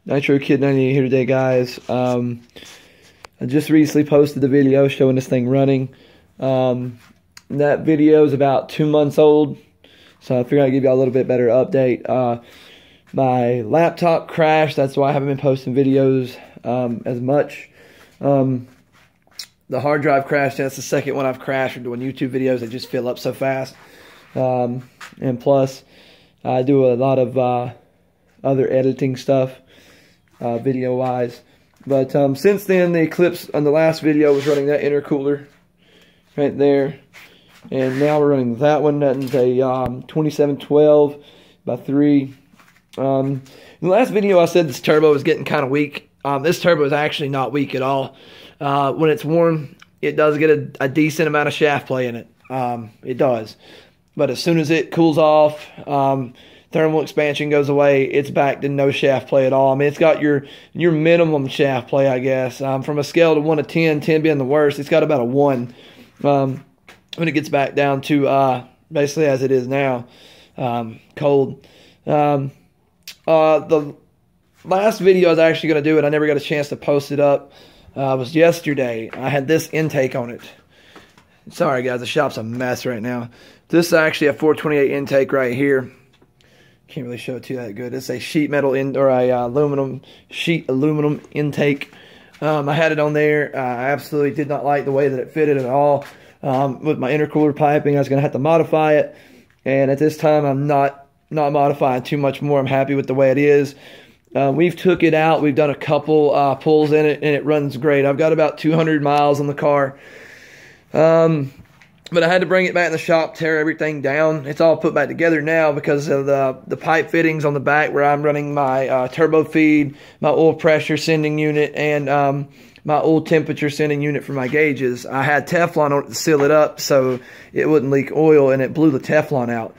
nitrokid 98 here today, guys. I just recently posted the video showing this thing running. That video is about 2 months old, so I figured I'd give you a little bit better update. My laptop crashed, that's why I haven't been posting videos as much. The hard drive crashed, that's the second one I've crashed from doing YouTube videos. They just fill up so fast. And plus, I do a lot of other editing stuff, video-wise. But since then, the Eclipse on the last video was running that intercooler right there. And now we're running that one. That's a 2712 by 3. In the last video, I said this turbo was getting kind of weak. This turbo is actually not weak at all. When it's warm, it does get a decent amount of shaft play in it. It does. But as soon as it cools off, thermal expansion goes away, it's back to no shaft play at all. I mean, it's got your minimum shaft play, I guess. From a scale to 1 to 10, 10 being the worst, it's got about a 1. When it gets back down to basically as it is now, cold. The last video I was actually going to do it, I never got a chance to post it up, was yesterday. I had this intake on it. Sorry guys, the shop's a mess right now. This is actually a 428 intake right here. Can't really show it to you that good. It's a sheet metal or a aluminum intake. I had it on there. I absolutely did not like the way that it fitted at all. With my intercooler piping, I was going to have to modify it. And at this time, I'm not modifying too much more. I'm happy with the way it is. We've took it out. We've done a couple pulls in it, and it runs great. I've got about 200 miles on the car. But I had to bring it back in the shop, tear everything down. It's all put back together now because of the pipe fittings on the back where I'm running my turbo feed, my oil pressure sending unit, and my oil temperature sending unit for my gauges. I had Teflon on it to seal it up so it wouldn't leak oil, and it blew the Teflon out.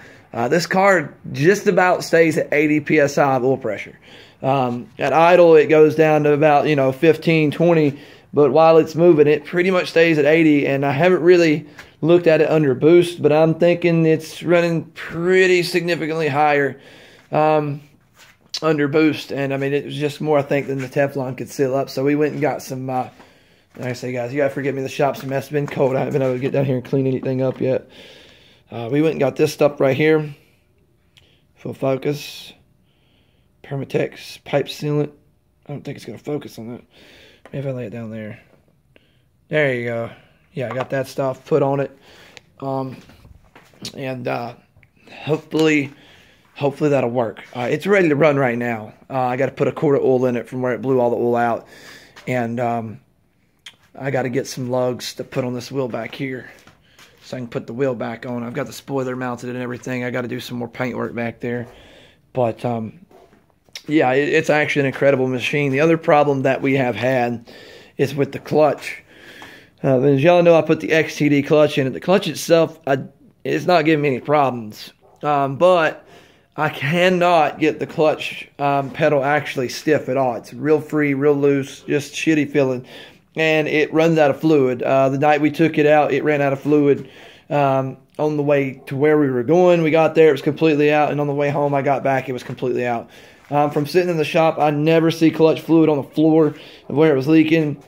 This car just about stays at 80 psi of oil pressure. At idle, it goes down to about 15, 20, but while it's moving, it pretty much stays at 80, and I haven't really looked at it under boost, but I'm thinking it's running pretty significantly higher under boost. And I mean, it was just more, I think, than the Teflon could seal up. So we went and got some, like I say, guys, you gotta forgive me, the shop's a mess. It's been cold. I haven't been able to get down here and clean anything up yet. We went and got this stuff right here. Full focus. Permatex pipe sealant. I don't think it's gonna focus on that. Maybe if I lay it down there. There you go. Yeah, I got that stuff put on it. And hopefully that'll work. It's ready to run right now. I got to put a quart of oil in it from where it blew all the oil out. And I got to get some lugs to put on this wheel back here so I can put the wheel back on. I've got the spoiler mounted and everything. I got to do some more paint work back there. But yeah, it's actually an incredible machine. The other problem that we have had is with the clutch. As y'all know, I put the XTD clutch in it. The clutch itself, it's not giving me any problems. But I cannot get the clutch pedal actually stiff at all. It's real free, real loose, just shitty feeling. And it runs out of fluid. The night we took it out, it ran out of fluid. On the way to where we were going, we got there, it was completely out. And on the way home, I got back, it was completely out. From sitting in the shop, I never see clutch fluid on the floor of where it was leaking.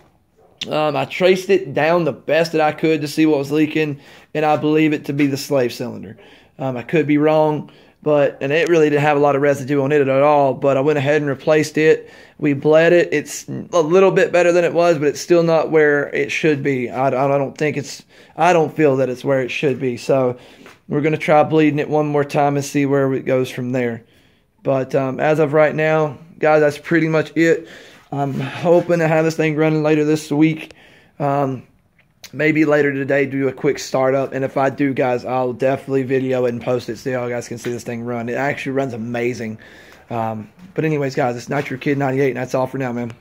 I traced it down the best that I could to see what was leaking, and I believe it to be the slave cylinder. I could be wrong, and it really didn't have a lot of residue on it at all, but I went ahead and replaced it. We bled it. It's a little bit better than it was, but it's still not where it should be. I don't feel that it's where it should be, so we're going to try bleeding it one more time and see where it goes from there. But as of right now, guys, that's pretty much it. I'm hoping to have this thing running later this week. Maybe later today, do a quick startup. And if I do, guys, I'll definitely video it and post it so y'all guys can see this thing run. It actually runs amazing. But anyways, guys, it's nitrokid 98, and that's all for now, man.